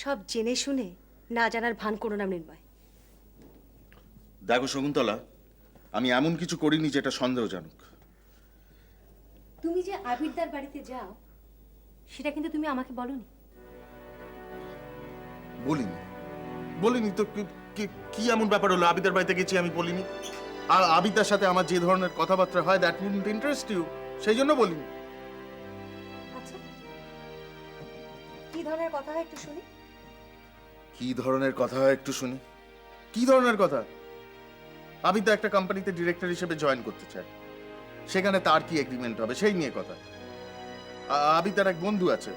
সব জেনে শুনে না জানার ভান করো না মৃন্ময়। দেখো শকুন্তলা, আমি এমন কিছু করিনি যেটা সন্দেহজনক। তুমি যে আবিরদার বাড়িতে যাও সেটা কিন্তু তুমি আমাকে বলনি। বলিনি বলিনি তো কি এমন ব্যাপার হলো? আবিদার বাড়িতে গেছি আমি বলিনি? আর আবিদার সাথে আমার যে ধরনের কথাবার্তা হয় দ্যাট উডন্ট ইন্টারেস্ট ইউ, সেই জন্য বলিনি। আচ্ছা, কি ধরনের কথা হয় একটু শুনি। কি ধরনের কথা হয় একটু শুনি? কি ধরনের কথা? আবিদা একটা কোম্পানিতে ডিরেক্টর হিসেবে জয়েন করতে চায়, সেখানে তার কি এগ্রিমেন্ট হবে সেই নিয়ে কথা। আবিদার এক বন্ধু আছে,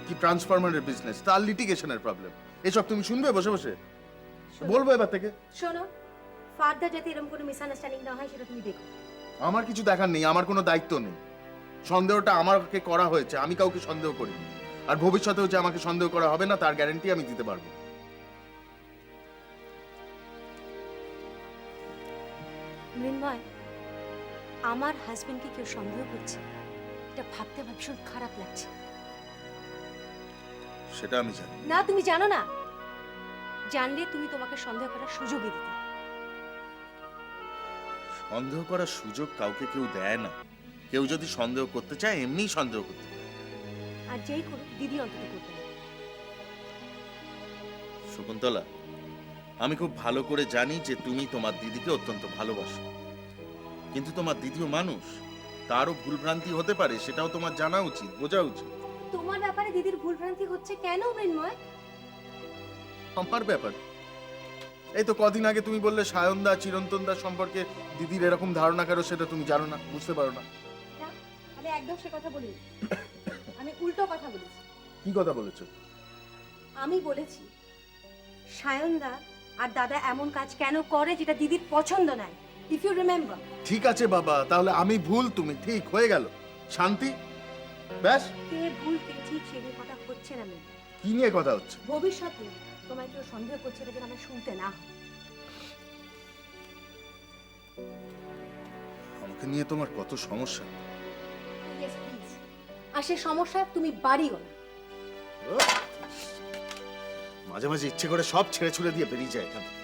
কি ট্রান্সফরমারের বিজনেস, তার লিটিগেশনের প্রবলেম। এসব তুমি শুনবে বসে বসে? বলবো এবার থেকে। শোনো, ফার্দার যাতে এরকম কোনো মিসআন্ডারস্ট্যান্ডিং না হয় সেটা তুমি দেখো। আমার কিছু দেখার নেই, আমার কোনো দায়িত্ব নেই। সন্দেহটা আমাকে করা হয়েছে, আমি কাউকে সন্দেহ করিনি। আর ভবিষ্যতেও যে আমাকে সন্দেহ করা হবে না তার গ্যারান্টি আমি দিতে পারবো। মৃন্ময়, আমার হাজবেন্ডকে কেউ সন্দেহ করছে, এটা ভাবতে আমার ভীষণ খারাপ লাগছে। সেটা আমি জানি। না, তুমি জানো না। জানলে তুমি তোমাকে সন্দেহ করার সুযোগই দিতে। সন্দেহ করার সুযোগ কাউকে কেউ দেয় না। কেউ যদি সন্দেহ করতে চায় এমনিই সন্দেহ করতে পারে। আর যেই করুক, দিদি অন্তত করবে না। শকুন্তলা, আমি খুব ভালো করে জানি যে তুমি তোমার দিদিকে অত্যন্ত ভালোবাসো, কিন্তু তোমার দিদিও মানুষ, তারও ভুলভ্রান্তি হতে পারে, সেটাও তোমার জানা উচিত, বোঝা উচিত। তোমার ব্যাপারে দিদির ভুলভ্রান্তি হচ্ছে কেন মৃন্ময়? আমার ব্যাপার? এই তো কদিন আগে তুমি বললে সায়নদা চিরন্তনদা সম্পর্কে দিদির এরকম ধারণা কারো, সেটা তুমি জানো না, বুঝতে পারো না। না, আমি একদম সে কথা বলিনি। আমি উল্টো কথা বলেছি। কি কথা বলেছো? আমি বলেছি সায়নদা আর দাদা এমন কাজ কেন করে যেটা দিদির পছন্দ নয়। If you remember. ঠিক আছে বাবা, তাহলে আমি ভুল, তুমি ঠিক, হয়ে গেল, শান্তি, ব্যাস। কে ভুল কে ঠিক সে নিয়ে কথা হচ্ছে না মৃন্ময়। কি নিয়ে কথা হচ্ছে? ভবিষ্যতে তোমায় কেউ সন্দেহ করছে এটা যেন আমার শুনতে না হয়। আমাকে নিয়ে তোমার কত সমস্যা। Yes, please. আর সে সমস্যা তুমি বাড়িও না। মাঝে মাঝে ইচ্ছে করে সব ছেড়ে ছুড়ে দিয়ে বেরিয়ে যায় এখান থেকে।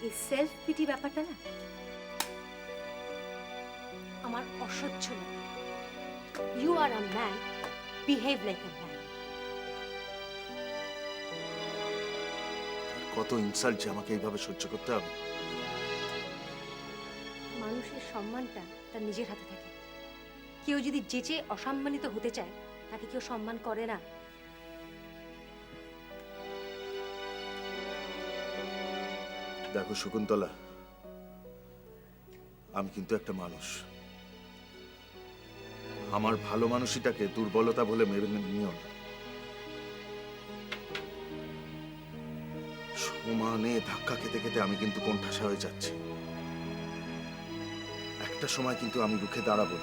এই সেলফ পিটি ব্যাপারটা না আমার অসহ্য লাগে। You are a man, behave like a man. কত ইনসাল্ট যে আমাকে এইভাবে সহ্য করতে হবে। মানুষের সম্মানটা তার নিজের হাতে থাকে। কেউ যদি যেচে অসম্মানিত হতে চায় তাকে কেউ সম্মান করে না। দেখো শকুন্তলা, আমি কিন্তু একটা মানুষ। আমার ভালো মানুষটাকে দুর্বলতা বলে মেনে নিও না। সমানে ধাক্কা খেতে খেতে আমি কিন্তু কোণঠাসা হয়ে যাচ্ছি। একটা সময় কিন্তু আমি রুখে দাঁড়াবো,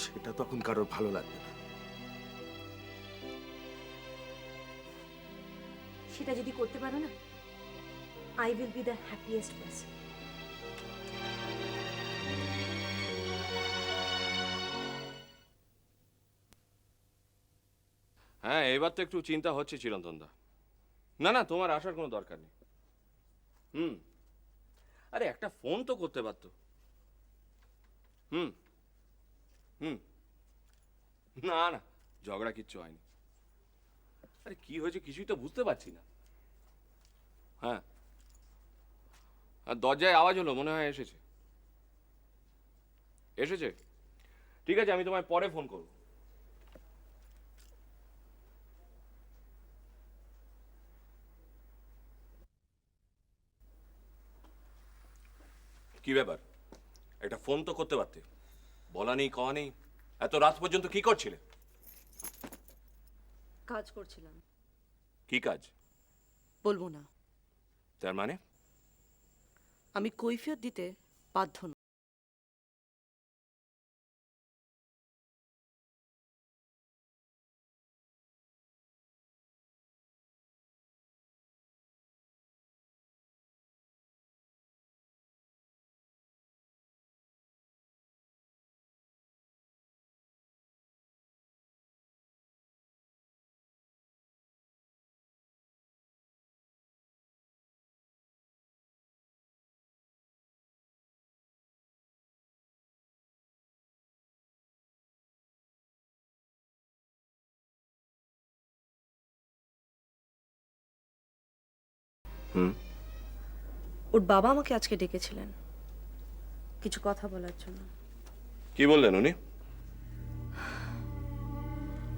সেটা তখন কারোর ভালো লাগবে না। সেটা যদি করতে পারো না, I will be the happiest person. হ্যাঁ, এবার তো একটু চিন্তা হচ্ছে চিরন্তনদা। না না, তোমার আসার কোনো দরকার নেই। হুম, আরে একটা ফোন তো করতে পারতো। হুম হুম না না, ঝগড়া কিচ্ছু হয়নি। আরে কি হয়েছে কিছুই তো বুঝতে পারছি না। হ্যাঁ, আর দরজায় আওয়াজ হলো, মনে হয় এসেছে। এসেছে? ঠিক আছে, আমি তোমায় পরে ফোন করবো। কি ব্যাপার? একটা ফোন তো করতে পারতে। বলা নেই কওয়া নেই, এত রাত পর্যন্ত কি করছিলে? কাজ করছিলাম। কি কাজ? বলবো না। তার মানে? আমি কৈফিয়ত দিতে বাধ্য নই। হুম। ওর বাবা আমাকে আজকে ডেকেছিলেন কিছু কথা বলার জন্য। কি বললেন উনি?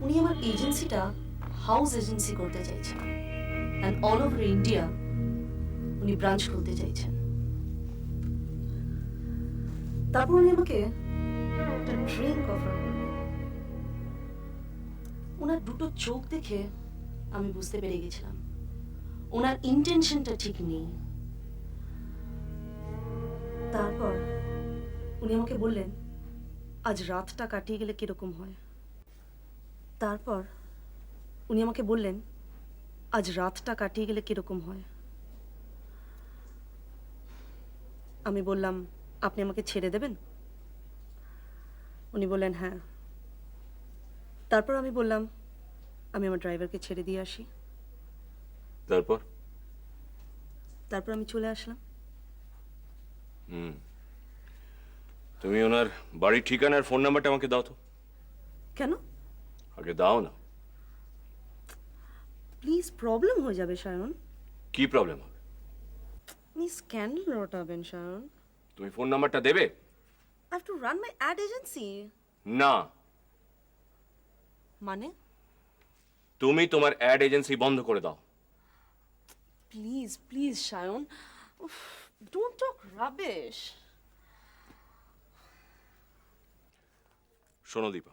উনি আমার এজেন্সিটা হাউস এজেন্সি করতে চাইছেন, অ্যান্ড অল ওভার ইন্ডিয়া উনি ব্রাঞ্চ খুলতে চাইছেন। তারপর উনি আমাকে একটা ড্রিঙ্ক অফার করলেন। ওনার দুটো চোখ দেখে আমি বুঝতে পেরে গেছিলাম ওনার ইন্টেনশনটা ঠিক নেই। তারপর উনি আমাকে বললেন আজ রাতটা কাটিয়ে গেলে কিরকম হয়। তারপর উনি আমাকে বললেন আজ রাতটা কাটিয়ে গেলে কিরকম হয়। আমি বললাম আপনি আমাকে ছেড়ে দেবেন? উনি বললেন হ্যাঁ। তারপর আমি বললাম আমি আমার ড্রাইভারকে ছেড়ে দিয়ে আসি। তারপর? তারপর আমি চলে আসলাম। তুমি ওনার বাড়ির ঠিকানার ফোন নাম্বারটা আমাকে দাও তো। কেন? আগে দাও না। প্লিজ, প্রবলেম হয়ে যাবে সায়ন। কি প্রবলেম হবে? আপনি স্ক্যান্ডাল রটাবেন সায়ন। তুমি ফোন নাম্বারটা দেবে? I have to run my ad agency. না, মানে? তুমি তোমার অ্যাড এজেন্সি বন্ধ করে দাও। Please please Sayan, don't talk rubbish. শোনো দীপা,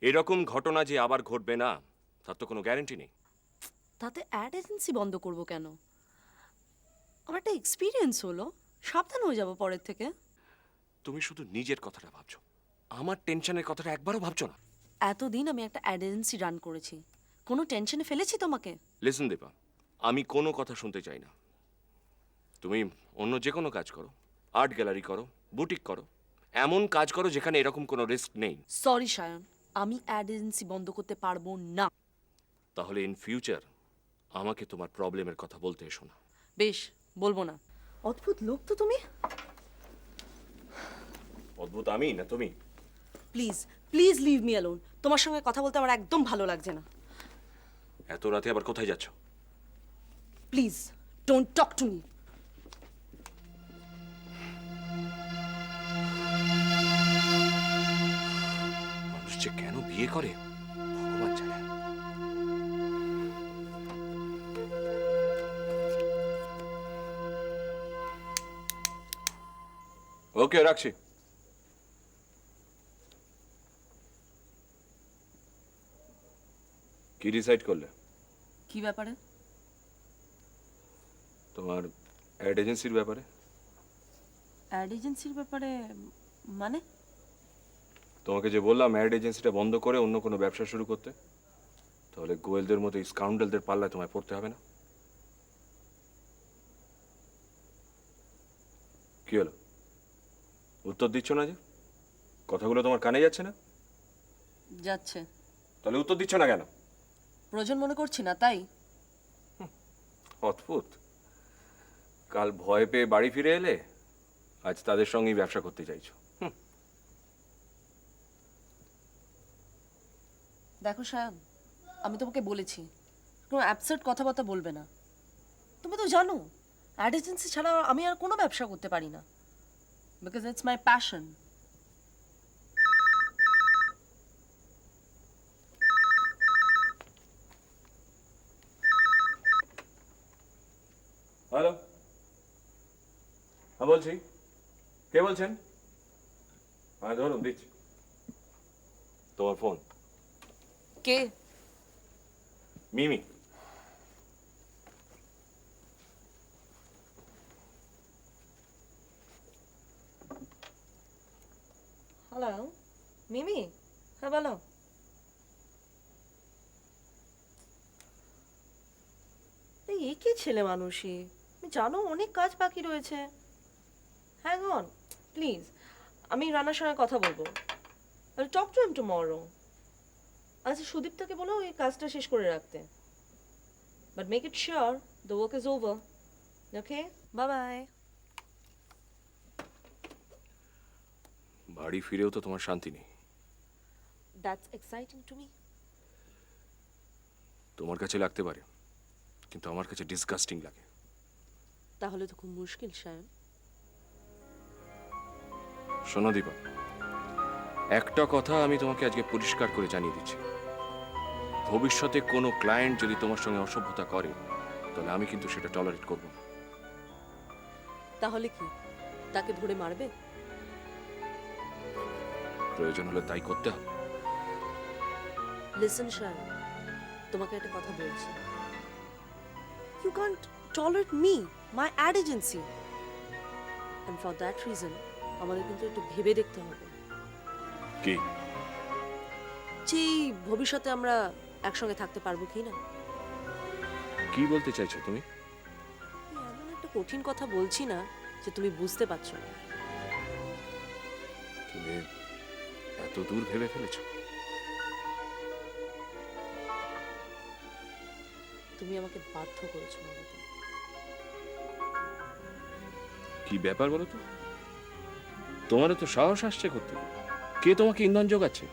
এরকম ঘটনা যে আবার ঘটবে না তার তো কোনো গ্যারান্টি নেই। তাতে অ্যাড এজেন্সি বন্ধ করব কেন? আমার একটা এক্সপিরিয়েন্স হলো, সাবধান হয়ে যাব পরের থেকে। তুমি শুধু নিজের কথাটা ভাবছো, আমার টেনশনের কথাটা একবারও ভাবছো না। এতদিন আমি একটা অ্যাড এজেন্সি রান করেছি, কোনো টেনশনে ফেলেছি তোমাকে? লিসেন দীপা, আমি কোনো কথা শুনতে চাই না। তুমি অন্য যে কোনো কাজ করো, আর্ট গ্যালারি করো, বুটিক করো, এমন কাজ করো যেখানে এরকম কোনো রিস্ক নেই। সরি সায়ন, আমি অ্যাড এজেন্সি বন্ধ করতে পারবো না। তাহলে ইন ফিউচার আমাকে তোমার প্রবলেমের কথা বলতে এসো না। বেশ, বলবো না। অদ্ভুত লোক তো তুমি। অদ্ভুত আমি না তুমি? Please please leave me alone. তোমার সঙ্গে কথা বলতে আমার একদম ভালো লাগছে না। এত রাতে আবার কোথায় যাচ্ছ? Please don't talk to me. মানুষ যে কেন বিয়ে করে ভগবান জানে। ওকে, রাখছি। কি ডিসাইড করলে? কি ব্যাপারে? তোমার অ্যাড এজেন্সির ব্যাপারে। অ্যাড এজেন্সির ব্যাপারে মানে? তোমাকে যে বললাম অ্যাড এজেন্সিটা বন্ধ করে অন্য কোনো ব্যবসা শুরু করতে, তাহলে গোয়েলদের মতো স্কাউন্ডেলদের পাল্লায় তোমায় পড়তে হবে না। কি হলো, উত্তর দিচ্ছ না যে? কথাগুলো তোমার কানে যাচ্ছে না? যাচ্ছে। তাহলে উত্তর দিচ্ছ না কেন? প্রয়োজন মনে করছি না তাই। অদ্ভুত, কাল ভয় পেয়ে বাড়ি ফিরে এলে, আজ তাদের সঙ্গেই ব্যবসা করতে চাইছো। দেখো সায়ন, আমি তোমাকে বলেছি কোনো অ্যাবসার্ড কথাবার্তা বলবে না। তুমি তো জানো অ্যাড এজেন্সি ছাড়া আমি আর কোনো ব্যবসা করতে পারি না, because it's my passion. Hello, হ্যাঁ বলছি। কে বলছেন? হ্যাঁ ধরুন, দিচ্ছি। তোমার ফোন। কে? মিমি। হ্যালো মিমি, হ্যাঁ বলো। এই কি ছেলে মানুষই, তুমি জানো অনেক কাজ বাকি রয়েছে। হ্যাং অন প্লিজ, আমি রানার সঙ্গে কথা বলবো। I talk to him tomorrow. আচ্ছা সুদীপ্তাকে বলো এই কাজটা শেষ করে রাখতে, but make it sure the work is over. Okay, bye bye. বাড়ি ফিরেও তো তোমার শান্তি নেই। That's exciting to me. তোমার কাছে লাগতে পারে, কিন্তু আমার কাছে ডিসগাস্টিং লাগে। তাহলে তো খুব মুশকিল সায়ন। শোনো দীপা, একটা কথা আমি তোমাকে আজকে পরিষ্কার করে জানিয়ে দিচ্ছি, ভবিষ্যতে কোনো ক্লায়েন্ট যদি তোমার সঙ্গে অসভ্যতা করে তাহলে আমি কিন্তু সেটা টলারেট করব না। তাহলে কি তাকে ধরে মারবে? প্রয়োজন হলে তাই করতে হবে। লিসেন শায়ন, তোমাকে একটা কথা বলছি। You can't tolerate me, my ad agency, and for that reason আমাদের কিন্তু একটু ভেবে দেখতে হবে কি? যে ভবিষ্যতে আমরা একসঙ্গে থাকতে পারবো কি না। কি বলতে চাইছো তুমি? এমন একটা কঠিন কথা বলছি না যে তুমি বুঝতে পারছো না। তুমি এত দূর ভেবে ফেলেছো? তুমি আমাকে বাধ্য করেছো মানবী। কি ব্যাপার বলো তো? তোমারও তো সাহস আসছে করতে। কে তোমাকে ইন্ধন যোগাচ্ছে?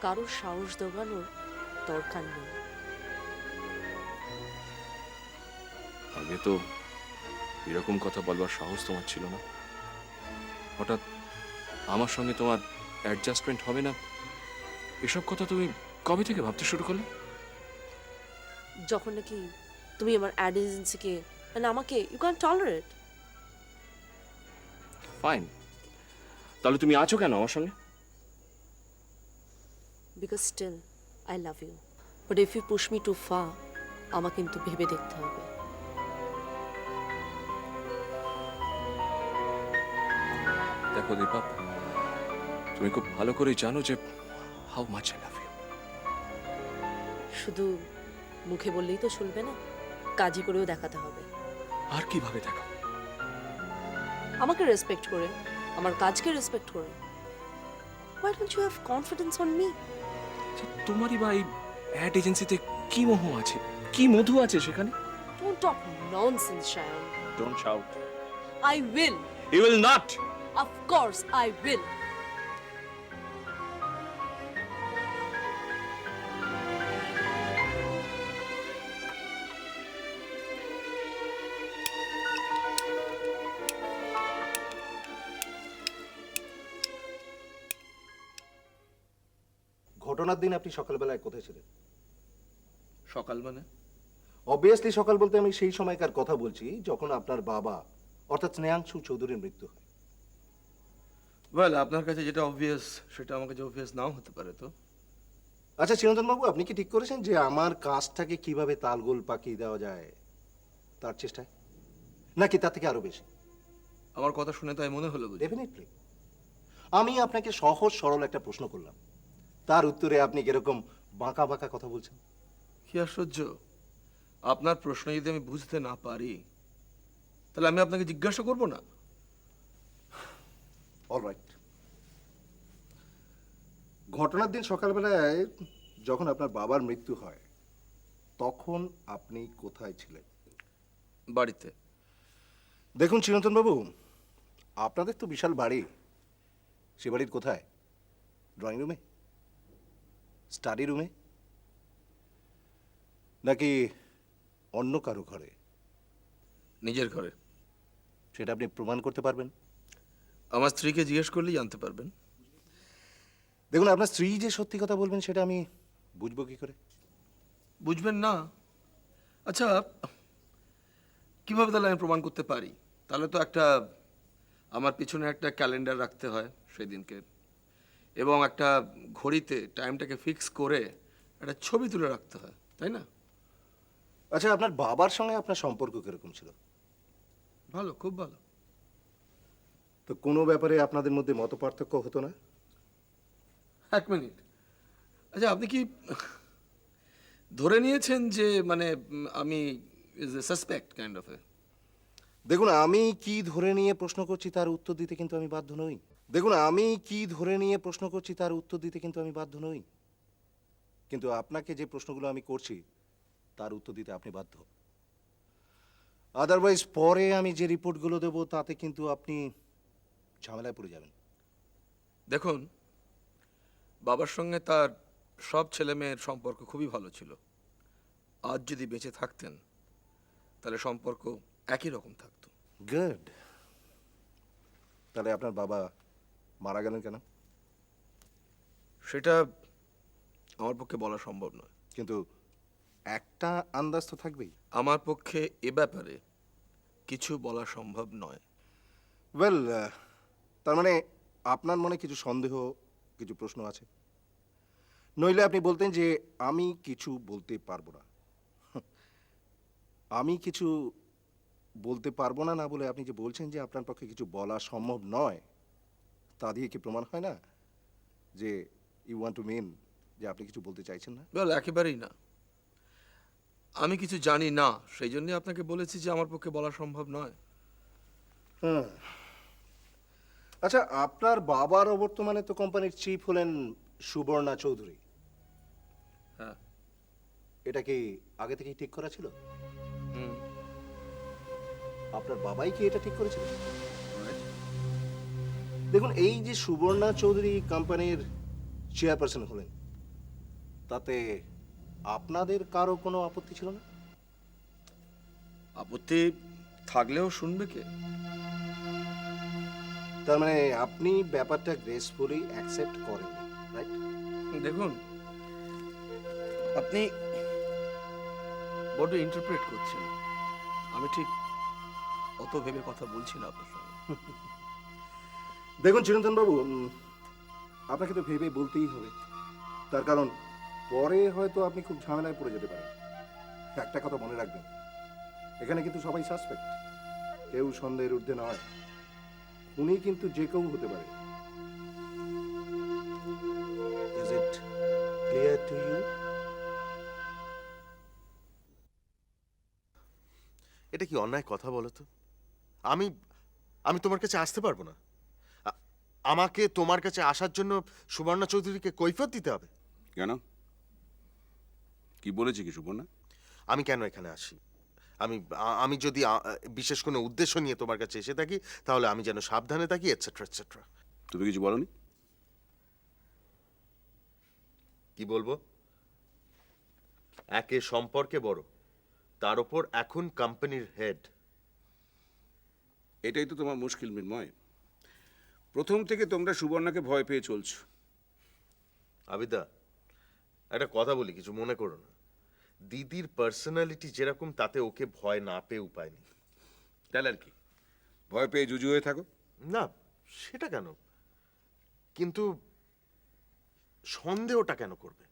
কারোর সাহস দেওয়ানোর দরকার নেই। আগে তো এরকম কথা বলবার সাহস তোমার ছিল না। হঠাৎ আমার সঙ্গে তোমার অ্যাডজাস্টমেন্ট হবে না, এসব কথা তুমি কবে থেকে ভাবতে শুরু করলে? যখন নাকি তুমি আমার অ্যাড এজেন্সিকে মানে আমাকে ইউ ক্যান টলারেট। ফাইন, তাহলে তুমি আছো কেন আমার সঙ্গে? Because still I love you, but if you push me to far, আমাকে কিন্তু ভেবে দেখতে হবে। দেখো দীপা, তুমি খুব ভালো করে জানো যে how much I love you. শুধু মুখে বললেই তো চলবে না, কাজে করেও দেখাতে হবে। আর কিভাবে দেখো? আমাকে রেসপেক্ট করে, আমার কাজকে রেসপেক্ট করে। Why don't you have confidence on me? তোমারই বা এই অ্যাড এজেন্সিতে কি মোহ আছে, কি মধু আছে সেখানে? Don't talk nonsense, Shayan. Don't shout. I will. You will not. Of course I will. ঘটনার দিন আপনি সকালবেলায় কোথায় ছিলেন? সকাল মানে? অবভিয়াসলি সকাল বলতে আমি সেই সময়কার কথা বলছি যখন আপনার বাবা অর্থাৎ স্নেহাংশু চৌধুরীর মৃত্যু হয়। ওয়েল, আপনার কাছে যেটা অবভিয়াস সেটা আমার কাছে অবভিয়াস নাও হতে পারে। তো আচ্ছা চিরন্তন বাবু, আপনি কি ঠিক করেছেন যে আমার কাজটাকে কিভাবে তালগোল পাকিয়ে দেওয়া যায় তার চেষ্টায়, নাকি তার থেকে আরো বেশি? আমার কথা শুনে তাই মনে হলো বুঝি? ডেফিনেটলি। আমি আপনাকে সহজ সরল একটা প্রশ্ন করলাম, তার উত্তরে আপনি কিরকম বাঁকা বাঁকা কথা বলছেন। কি আশ্চর্য! আপনার প্রশ্ন যদি আমি বুঝতে না পারি তাহলে আমি আপনাকে জিজ্ঞাসা করব না? অলরাইট। ঘটনার দিন সকালবেলায় যখন আপনার বাবার মৃত্যু হয় তখন আপনি কোথায় ছিলেন? বাড়িতে। দেখুন চিরন্তন বাবু, আপনাদের তো বিশাল বাড়ি। সে বাড়ির কোথায়? ড্রয়িং রুমে, স্টাডি রুমে, নাকি অন্য কারো ঘরে? নিজের ঘরে। সেটা আপনি প্রমাণ করতে পারবেন? আমার স্ত্রীকে জিজ্ঞেস করলেই জানতে পারবেন। দেখুন, আপনার স্ত্রী যে সত্যি কথা বলবেন সেটা আমি বুঝবো কি করে? বুঝবেন না? আচ্ছা, কিভাবে তাহলে আমি প্রমাণ করতে পারি? তাহলে তো একটা আমার পিছনে একটা ক্যালেন্ডার রাখতে হয় সেদিনকে, এবং একটা ঘড়িতে টাইমটাকে ফিক্স করে একটা ছবি তুলে রাখতে হয়, তাই না? আচ্ছা, আপনার বাবার সঙ্গে আপনার সম্পর্ক কিরকম ছিল? ভালো, খুব ভালো। তো কোনো ব্যাপারে আপনাদের মধ্যে মতপার্থক্য হতো না? এক মিনিট, আচ্ছা আপনি কি ধরে নিয়েছেন যে মানে আমি is a suspect kind of a? দেখুন, আমি কি ধরে নিয়ে প্রশ্ন করছি তার উত্তর দিতে কিন্তু আমি বাধ্য নই। দেখুন, আমি কি ধরে নিয়ে প্রশ্ন করছি তার উত্তর দিতে কিন্তু আমি বাধ্য নই। কিন্তু আপনাকে যে প্রশ্নগুলো আমি করছি তার উত্তর দিতে আপনি বাধ্য। আদারওয়াইজ পরে আমি যে রিপোর্টগুলো দেব তাতে কিন্তু আপনি ঝামেলায় পড়ে যাবেন। দেখুন, বাবার সঙ্গে তার সব ছেলে মেয়ের সম্পর্ক খুবই ভালো ছিল। আজ যদি বেঁচে থাকতেন তাহলে সম্পর্ক একই রকম থাকতো। গুড। তাহলে আপনার বাবা মারা গেলেন কেন? সেটা আমার পক্ষে বলা সম্ভব নয়। কিন্তু একটা আন্দাজ তো থাকবেই। আমার পক্ষে এ ব্যাপারে কিছু বলা সম্ভব নয়। ওয়েল, তার মানে আপনার মনে কিছু সন্দেহ, কিছু প্রশ্ন আছে। নইলে আপনি বলতেন যে আমি কিছু বলতে পারবো না। আমি কিছু বলতে পারবো না না বলে আপনি যে বলছেন যে আপনার পক্ষে কিছু বলা সম্ভব নয়, তা দিয়ে কি প্রমাণ হয় না যে ইউ ওয়ান্ট টু মিন যে আপনি কিছু বলতে চাইছেন না? বল, একেবারেই না। আমি কিছু জানি না, সেই জন্য আপনাকে বলেছি যে আমার পক্ষে বলা সম্ভব নয়। হ্যাঁ। আচ্ছা, আপনার বাবার বর্তমানে তো কোম্পানির চিফ হলেন সুবর্ণা চৌধুরী। হ্যাঁ। এটা কি আগে থেকেই ঠিক করা ছিল? হুম। আপনার বাবাই কি এটা ঠিক করেছিল? দেখুন, এই যে সুবর্ণা চৌধুরী কোম্পানির চেয়ারপারসন হলেন, তাতে আপনাদের কারো কোনো আপত্তি ছিল না? আপত্তি থাকলেও শুনবে কে? তার মানে আপনি ব্যাপারটা গ্রেসফুলি অ্যাকসেপ্ট করেন, রাইট? দেখুন, আপনি বড্ড ইন্টারপ্রেট করছেন। আমি ঠিক অত ভেবে কথা বলছি না আপনার সঙ্গে। দেখুন চিরন্তন বাবু, আপনাকে তো ভেবে বলতেই হবে। তার কারণ পরে হয়তো আপনি খুব ঝামেলায় পড়ে যেতে পারেন। একটা কথা মনে রাখবেন, এখানে কিন্তু সবাই সাসপেক্ট, কেউ সন্দেহের ঊর্ধ্বে নয়। উনি কিন্তু যে কেউ হতে পারে। Is it clear to you? এটা কি অন্যায় কথা বলো তো? আমি আমি তোমার কাছে আসতে পারবো না? আমাকে তোমার কাছে আসার জন্য সুবর্ণা চৌধুরীকে কৈফিয়ত দিতে হবে? কেন? কি বলেছে কি সুবর্ণা? আমি কেন এখানে আসি? আমি যদি বিশেষ কোনো উদ্দেশ্য নিয়ে তোমার কাছে এসে থাকি, তাহলে আমি যেন সাবধানে থাকি, এটসেট্রা এটসেট্রা। তুমি কিছু বলনি? কি বলবো? একে সম্পর্কে বড়, তার উপর এখন কোম্পানির হেড। এটাই তো তোমার মুশকিল মৃন্ময়। প্রথম থেকে তোমরা সুবর্ণাকে ভয় পেয়ে চলছো। আবিদা, একটা কথা বলি, কিছু মনে করো না। দিদির পার্সোনালিটি যেরকম, তাতে ওকে ভয় না পেয়ে উপায় নেই। তাহলে আর কি, ভয় পেয়ে জুজু হয়ে থাকো? না, সেটা কেন? কিন্তু সন্দেহটা কেন করবে?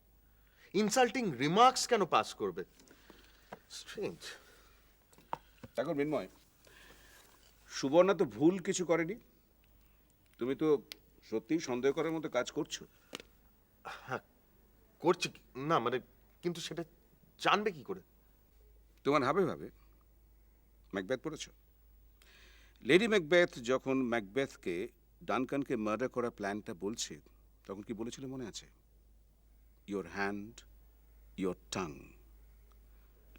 ইনসাল্টিং রিমার্কস কেন পাস করবে? স্ট্রেঞ্জ। দেখো মৃন্ময়, সুবর্ণা তো ভুল কিছু করেনি। তুমি তো সত্যিই সন্দেহ করার মতো কাজ করছো। হ্যাঁ, করছি না মানে, কিন্তু সেটা জানবে কি করে? তোমার ভাবে ভাবে ম্যাকবেথ পড়েছো? লেডি ম্যাকবেথ যখন ম্যাকবেথকে ডানকানকে মার্ডার করার প্ল্যানটা বলছে, তখন কি বলেছিল মনে আছে? Your hand, your tongue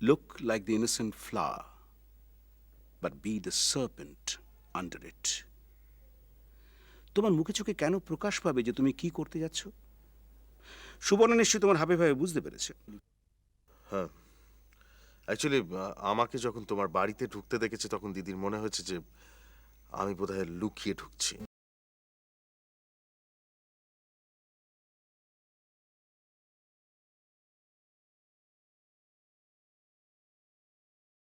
look like the innocent flower, but B the serpent under ইট। তোমার মুখে চোখে কেন প্রকাশ পাবে যে তুমি কি করতে যাচ্ছ? সুবর্ণা নিশ্চয়ই তোমার হাবে ভাবে বুঝতে পেরেছে। হ্যাঁ, অ্যাকচুয়ালি আমাকে যখন তোমার বাড়িতে ঢুকতে দেখেছে, তখন দিদির মনে হয়েছে যে আমি বোধহয় লুকিয়ে ঢুকছি।